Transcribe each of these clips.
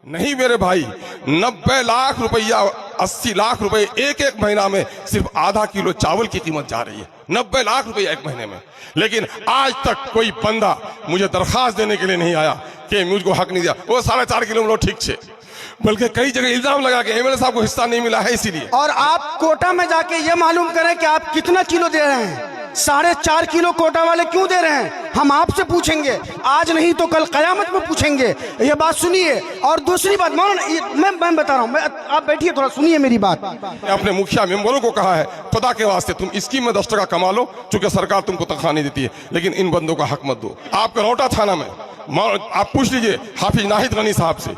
नहीं मेरे भाई, 90 लाख रुपया 80 लाख रुपए एक एक महीना में सिर्फ आधा किलो चावल की कीमत जा रही है। 90 लाख रुपया एक महीने में। लेकिन आज तक कोई बंदा मुझे दरखास्त देने के लिए नहीं आया कि मुझको हक नहीं दिया। वो 4.5 किलो में ठीक से, बल्कि कई जगह इल्जाम लगा के एमएलए साहब को हिस्सा नहीं मिला है इसीलिए। और आप कोटा में जाके ये मालूम करें कि आप कितना किलो दे रहे हैं। 4.5 किलो कोटा वाले क्यों दे रहे हैं, हम आपसे पूछेंगे, आज नहीं तो कल कयामत में पूछेंगे। ये बात सुनिए। और दूसरी बात मौलाना, मैं बता रहा हूँ, आप बैठिए थोड़ा सुनिए मेरी बात। अपने मुखिया मेंबरों को कहा है, खुदा के वास्ते तुम स्कीम में 10 टका कमा लो, चूंकि सरकार तुमको तनख्वाह नहीं देती है, लेकिन इन बंदों का हक मत दो। आपके रोटा थाना में आप पूछ लीजिए हाफिज नाहिद गनी साहब से,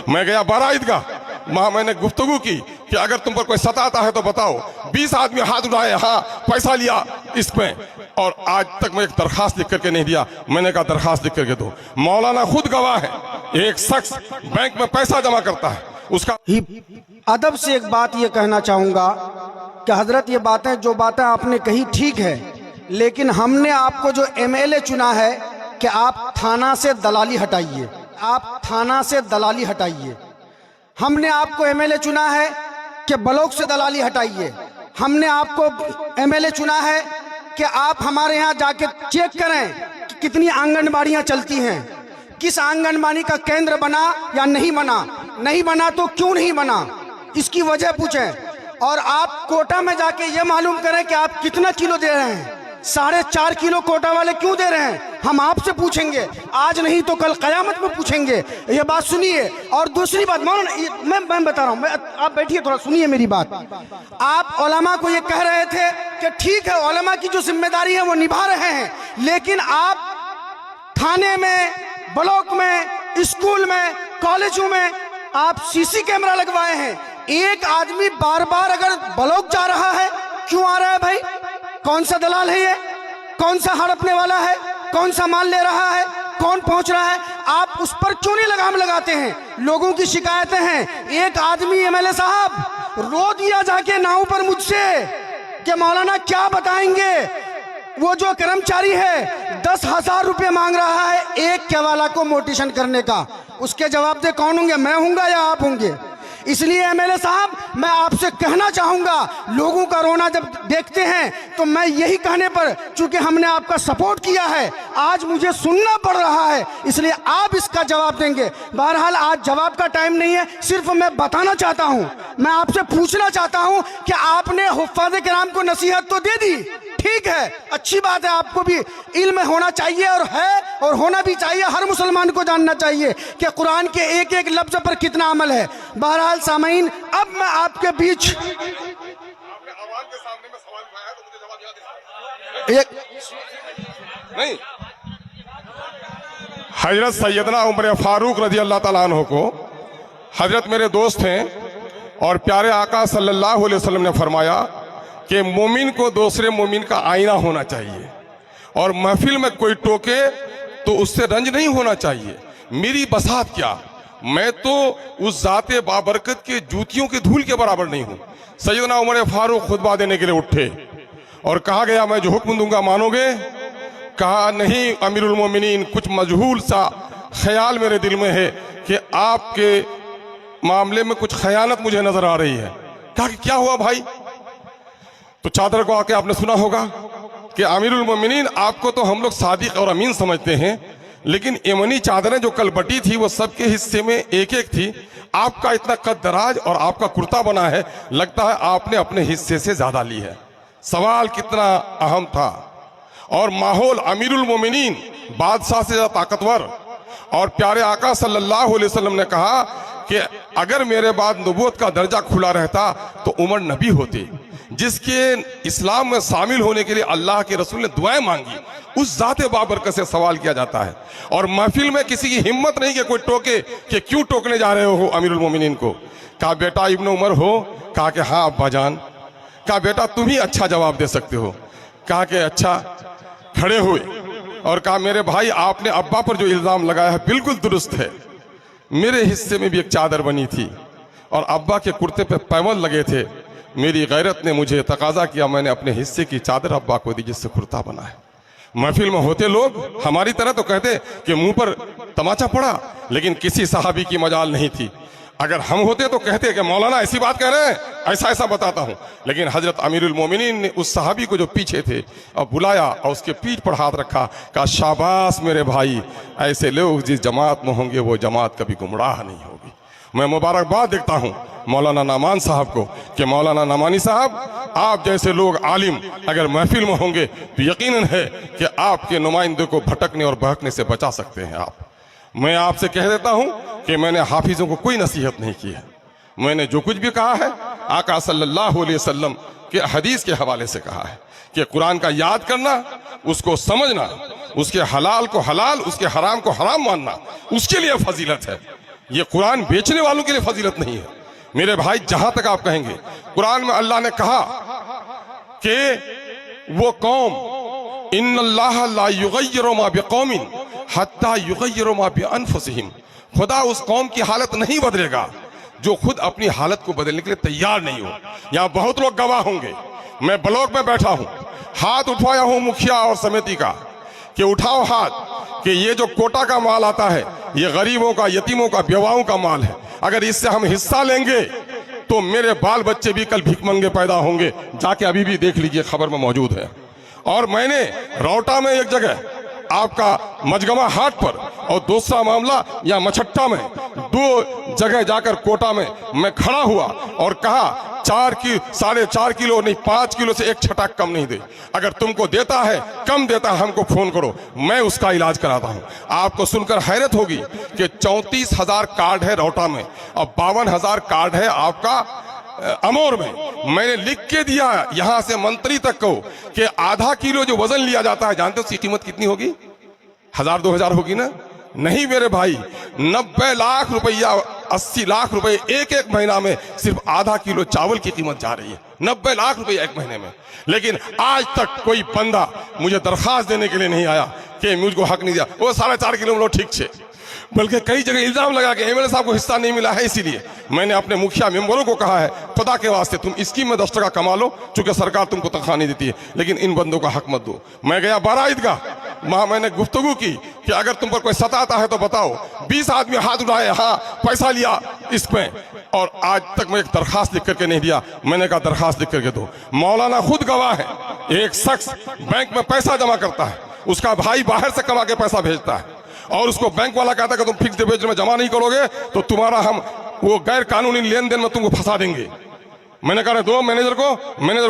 मैं गया 12 ईदगाह, वहां मैंने गुफ्तगू की कि अगर तुम पर कोई सताता है तो बताओ। 20 आदमी हाथ उठाए, हाँ पैसा लिया इसमें, और आज तक मैं एक दरखास्त लिख करके नहीं दिया। मैंने कहा दरखास्त लिख करके दो। मौलाना खुद गवाह है, एक शख्स बैंक में पैसा जमा करता है, उसका अदब से एक बात ये कहना चाहूंगा कि हजरत, ये बातें जो बातें आपने कही ठीक है, लेकिन हमने आपको जो एमएलए चुना है कि आप थाना से दलाली हटाइए, आप थाना से दलाली हटाइए। हमने आपको एमएलए चुना है कि ब्लॉक से दलाली हटाइए। हमने आपको एमएलए चुना है कि आप हमारे यहाँ जाके चेक करें कि कितनी आंगनबाड़ियाँ चलती हैं, किस आंगनबाड़ी का केंद्र बना या नहीं बना, नहीं बना तो क्यों नहीं बना, इसकी वजह पूछें। और आप कोटा में जाके ये मालूम करें कि आप कितना किलो दे रहे हैं। 4.5 किलो कोटा वाले क्यों दे रहे हैं, हम आपसे पूछेंगे, आज नहीं तो कल कयामत में पूछेंगे। ये बात सुनिए। और दूसरी बात मौलाना, मैं बता रहा हूँ, आप बैठिए थोड़ा सुनिए मेरी बात। आप उलमा को ये कह रहे थे कि ठीक है, उलमा की जो जिम्मेदारी है वो निभा रहे हैं, लेकिन आप थाने में, ब्लॉक में, स्कूल में, कॉलेजों में आप सीसी कैमरा लगवाए हैं। एक आदमी बार बार अगर ब्लॉक जा रहा है, क्यों आ रहा है भाई? कौन सा दलाल है ये, कौन सा हड़पने वाला है, कौन सा माल ले रहा है, कौन पहुंच रहा है, आप उस पर क्यों नहीं लगाम लगाते हैं? लोगों की शिकायतें हैं। एक आदमी एमएलए साहब रो दिया जाके नाव पर मुझसे कि मौलाना क्या बताएंगे, वो जो कर्मचारी है 10,000 रुपये मांग रहा है एक केवाला को मोटिवेशन करने का। उसके जवाब दे कौन होंगे, मैं होऊंगा या आप होंगे? इसलिए एमएलए साहब, मैं आपसे कहना चाहूंगा, लोगों का रोना जब देखते हैं तो मैं यही कहने पर, चूंकि हमने आपका सपोर्ट किया है, आज मुझे सुनना पड़ रहा है, इसलिए आप इसका जवाब देंगे। बहरहाल आज जवाब का टाइम नहीं है, सिर्फ मैं बताना चाहता हूं, मैं आपसे पूछना चाहता हूं कि आपने हुफ्फाज़ किराम को नसीहत तो दे दी, ठीक है, अच्छी बात है, आपको भी इल्म होना चाहिए और है, और होना भी चाहिए। हर मुसलमान को जानना चाहिए कि कुरान के एक एक लफ्ज पर कितना अमल है। बहरहाल सामीन, अब मैं आपके बीच नहीं, हजरत सैयदना उमर फारूक रजी अल्लाह ताला अन्हु को, हजरत मेरे दोस्त हैं और प्यारे आका सल्लल्लाहु अलैहि वसल्लम ने फरमाया कि मोमिन को दूसरे मोमिन का आईना होना चाहिए, और महफिल में कोई टोके तो उससे रंज नहीं होना चाहिए। मेरी बसात क्या, मैं तो उस जाते बाबरकत के जूतियों की धूल के बराबर नहीं हूं। सैयदना उमर फारूक खुतबा देने के लिए उठे और कहा गया मैं जो हुक्म दूंगा मानोगे? कहा नहीं अमीरुल मोमिनीन, कुछ मजहूल सा ख्याल मेरे दिल में है कि आपके मामले में कुछ खयानत मुझे नजर आ रही है। कहा कि क्या हुआ भाई? तो चादर को आके आपने सुना होगा कि अमीरुल मोमिनीन, आपको तो हम लोग सादिक और अमीन समझते हैं, लेकिन यमनी चादरें जो कल बटी थी वो सबके हिस्से में एक एक थी। आपका इतना कद दराज और आपका कुर्ता बना है, लगता है आपने अपने हिस्से से ज्यादा ली है। सवाल कितना अहम था, और माहौल अमीरुल मोमिनीन, बादशाह से ज्यादा ताकतवर, और प्यारे आका सल्लल्लाहु अलैहि वसल्लम ने कहा कि अगर मेरे बाद नबूवत का दर्जा खुला रहता तो उमर नबी होते। जिसके इस्लाम में शामिल होने के लिए अल्लाह के रसूल ने दुआएं मांगी, उस जाते बाबरकत से सवाल किया जाता है। और महफिल में किसी की हिम्मत नहीं कि कोई टोके कि क्यों टोकने जा रहे हो अमीरुल मोमिनीन को। कहा बेटा इब्न उमर हो? कहा कि हाँ अब्बा जान। कहा बेटा तुम ही अच्छा जवाब दे सकते हो। कहा कि अच्छा। खड़े हुए और कहा मेरे भाई, आपने अब्बा पर जो इल्ज़ाम लगाया है बिल्कुल दुरुस्त है। मेरे हिस्से में भी एक चादर बनी थी और अब्बा के कुर्ते पे पैबंद लगे थे। मेरी गैरत ने मुझे तकाजा किया, मैंने अपने हिस्से की चादर अब्बा को दी जिससे कुर्ता बना है। महफिल में होते लोग हमारी तरह तो कहते कि मुंह पर तमाचा पड़ा, लेकिन किसी सहाबी की मजाल नहीं थी। अगर हम होते तो कहते कि मौलाना ऐसी बात कह रहे हैं, ऐसा ऐसा बताता हूं। लेकिन हजरत अमीरुल मोमिनीन ने उस सहाबी को जो पीछे थे और बुलाया और उसके पीठ पर हाथ रखा, कहा शाबाश मेरे भाई, ऐसे लोग जिस जमात में होंगे वो जमात कभी गुमराह नहीं होगी। मैं मुबारकबाद देता हूं मौलाना नामान साहब को कि मौलाना नामानी साहब, आप जैसे लोग आलिम अगर महफिल में होंगे तो यकीनन है कि आपके नुमाइंदे को भटकने और बहकने से बचा सकते हैं आप। मैं आपसे कह देता हूं कि मैंने हाफिजों को कोई नसीहत नहीं की है। मैंने जो कुछ भी कहा है आका सल्लल्लाहु अलैहि वसल्लम के हदीस के हवाले से कहा है कि कुरान का याद करना, उसको समझना, उसके हलाल को हलाल, उसके हराम को हराम मानना, उसके लिए फजीलत है। ये कुरान बेचने वालों के लिए फजीलत नहीं है मेरे भाई। जहां तक आप कहेंगे, कुरान में अल्लाह ने कहा कि वो कौम इन्नल्लाह ला युगय्यिरु मा बिकौमिन हत्ता युगय्यिरु मा बिअनफुसिहिम, खुदा उस कौम की हालत नहीं बदलेगा जो खुद अपनी हालत को बदलने के लिए तैयार नहीं हो। यहां बहुत लोग गवाह होंगे। मैं ब्लॉक में बैठा हूं, हाथ उठवाया हूं मुखिया और समिति का कि उठाओ हाथ कि ये जो कोटा का माल आता है ये गरीबों का, यतीमों का, बेवाओं का माल है। अगर इससे हम हिस्सा लेंगे तो मेरे बाल बच्चे भी कल भिखमंगे पैदा होंगे। जाके अभी भी देख लीजिए, खबर में मौजूद है। और मैंने रौटा में एक जगह आपका मजगमा हाट पर और दूसरा मामला या मछट्टा में, दो जगह जाकर कोटा में मैं खड़ा हुआ और कहा 4.5 किलो नहीं, 5 किलो से एक छटाक कम नहीं दे। अगर तुमको देता है, कम देता है, हमको फोन करो, मैं उसका इलाज कराता हूं। आपको सुनकर हैरत होगी कि 34,000 कार्ड है रौटा में और 52,000 कार्ड है आपका अमोर में। मैंने लिख के दिया यहां से मंत्री तक को कि आधा किलो जो वजन लिया जाता है, जानते हो उसकी कीमत कितनी होगी? 1,000-2,000 होगी ना? नहीं मेरे भाई, 90 लाख रुपया, 80 लाख रुपए एक एक महीना में सिर्फ आधा किलो चावल की कीमत जा रही है। 90 लाख रुपया एक महीने में। लेकिन आज तक कोई बंदा मुझे दरखास्त देने के लिए नहीं आया कि मुझको हक नहीं दिया। वो 4.5 किलो में लो ठीक से, बल्कि कई जगह इल्जाम लगा कि एमएलए साहब को हिस्सा नहीं मिला है। इसीलिए मैंने अपने मुखिया मेंबरों को कहा है, खुदा के वास्ते तुम स्कीम में 10 टका कमा लो, चूंकि सरकार तुमको तनख्वाह नहीं देती है, लेकिन इन बंदों का हक मत दो। मैं गया बारा ईदगाह, वहां मैंने गुफ्तगू की कि अगर तुम पर कोई सताता है तो बताओ। 20 आदमी हाथ उठाए, हाँ पैसा लिया इसमें, और आज तक मैं एक दरखास्त लिख करके नहीं दिया। मैंने कहा दरखास्त लिख करके दो। मौलाना खुद गवाह है, एक शख्स बैंक में पैसा जमा करता है, उसका भाई बाहर से कमा के पैसा भेजता है और उसको बैंक वाला कहता है कि तुम फिक्स डिपॉजिट में जमा नहीं करोगे तो तुम्हारा हम वो गैर कानूनी लेन देन में तुमको फंसा देंगे। मैंने कहा दो मैनेजर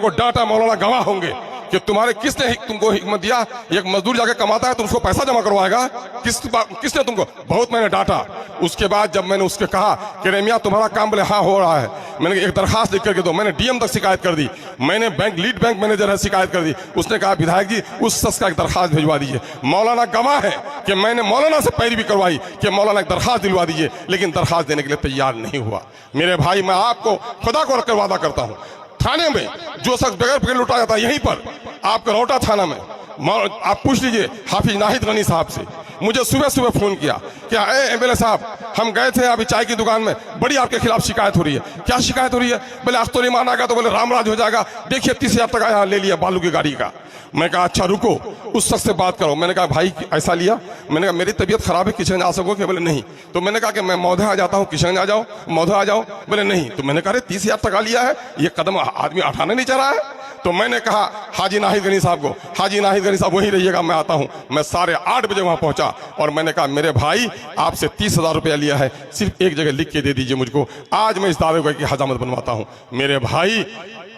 को डांटा। मौलाना गवाह होंगे कि तुम्हारे किसने तुमको हिम्मत दिया? एक मजदूर जाके कमाता है, तुम उसको पैसा जमा करवाएगा? किसने तुमको? बहुत मैंने डांटा। उसके बाद जब मैंने उसके कहा कि रेमिया तुम्हारा काम, बोले हाँ हो रहा है, मैंने एक दरखास्त लिख करके दो। मैंने डीएम तक शिकायत कर दी, मैंने लीड बैंक मैनेजर है शिकायत कर दी। उसने कहा विधायक जी उस शख्स का एक दरखास्त भिजवा दीजिए। मौलाना गवाह है कि मैंने मौलाना से पैरवी करवाई कि मौलाना एक दरखास्त दिलवा दीजिए, लेकिन दरखास्त देने के लिए तैयार नहीं हुआ। मेरे भाई, मैं आपको खुदा को रखकर वादा करता हूं, थाने में जो शख्स बगैर पकड़ लुटा जाता है, यहीं पर आपका रौटा थाना में, आप पूछ लीजिए हाफिज नाहिद गनी साहब से। मुझे सुबह सुबह फोन किया कि एमएलए साहब हम गए थे अभी चाय की दुकान में, बड़ी आपके खिलाफ शिकायत हो रही है। क्या शिकायत हो रही है? बोले आज तो नहीं माना गया तो बोले रामराज हो जाएगा। देखिए 30,000 टका यहाँ ले लिया बालू की गाड़ी का। मैं कहा अच्छा रुको, उस शख्स से बात करो। मैंने कहा भाई ऐसा लिया? मैंने कहा मेरी तबीयत खराब है, किशनगंज आ सकोगे? बोले नहीं। तो मैंने कहा कि मैं मौधा आ जाता हूँ, किशनगंज आ जाओ, मौधा आ जाओ। बोले नहीं। तो मैंने कहा 30,000 टका लिया है, ये कदम आदमी उठाने नहीं चाह रहा है। तो मैंने कहा हाजी नाहिद गनी साहब को, हाजी नाहिद गनी साहब वहीं रहिएगा, मैं आता हूं। मैं 8:30 बजे वहां पहुंचा और मैंने कहा मेरे भाई आपसे 30,000 रुपया लिया है, सिर्फ एक जगह लिख के दे दीजिए मुझको, आज मैं इस दावे की हजामत बनवाता हूं। मेरे भाई,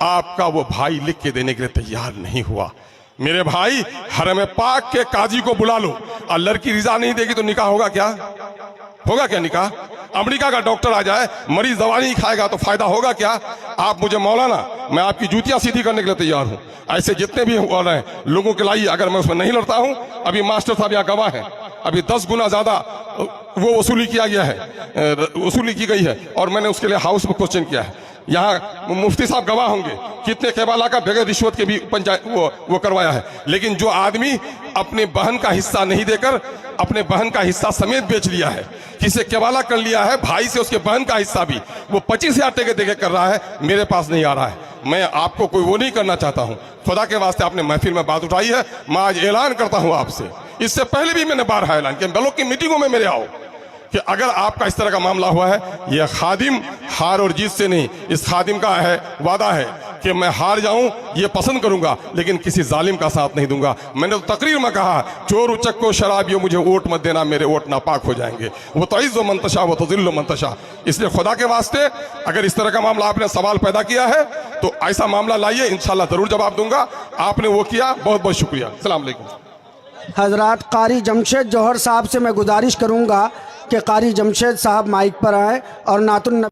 आपका वो भाई लिख के देने के लिए तैयार नहीं हुआ। मेरे भाई, हरम पाक के काजी को बुला लो और लड़की रिजा नहीं देगी तो निकाह होगा क्या? होगा क्या निकाह? अमेरिका का डॉक्टर आ जाए, मरीज दवा नहीं खाएगा तो फायदा होगा क्या? आप मुझे मौलाना, मैं आपकी जूतियां सीधी करने के लिए तैयार हूं। ऐसे जितने भी हो रहे हैं लोगों के लाइए, अगर मैं उसमें नहीं लड़ता हूं, अभी मास्टर साहब यहाँ गवाह है, अभी 10 गुना ज्यादा वो वसूली किया गया है, वसूली की गई है, और मैंने उसके लिए हाउस में क्वेश्चन किया है। यहाँ मुफ्ती साहब गवाह होंगे, कितने केबाला का बगैर रिश्वत के भी पंचायत वो करवाया है। लेकिन जो आदमी अपने बहन का हिस्सा नहीं देकर अपने बहन का हिस्सा समेत बेच लिया है, किसे केबाला कर लिया है, भाई से उसके बहन का हिस्सा भी वो 25,000 टके देके कर रहा है, मेरे पास नहीं आ रहा है। मैं आपको कोई वो नहीं करना चाहता हूँ। खुदा के वास्ते आपने महफिल में बात उठाई है, मैं आज ऐलान करता हूँ आपसे, इससे पहले भी मैंने बारहा ऐलान किया, ब्लॉक की मीटिंगों में मेरे आओ, कि अगर आपका इस तरह का मामला हुआ है, यह खादिम हार और जीत से नहीं, इस खादिम का है वादा है कि मैं हार जाऊं ये पसंद करूंगा, लेकिन किसी जालिम का साथ नहीं दूंगा। मैंने तो तकरीर में कहा, चोर उचक को शराबियों मुझे वोट मत देना, मेरे वोट नापाक हो जाएंगे। वो तो इज़्ज़ो मंतशा वो तो ज़िल्लो मंतशा। इसलिए खुदा के वास्ते अगर इस तरह का मामला आपने सवाल पैदा किया है तो ऐसा मामला लाइए, इंशाल्लाह जरूर जवाब दूंगा। आपने वो किया, बहुत बहुत शुक्रिया। अस्सलाम वालेकुम। हजरात, कारी जमशेद जौहर साहब से मैं गुजारिश करूंगा कि कारी जमशेद साहब माइक पर आए और नातुन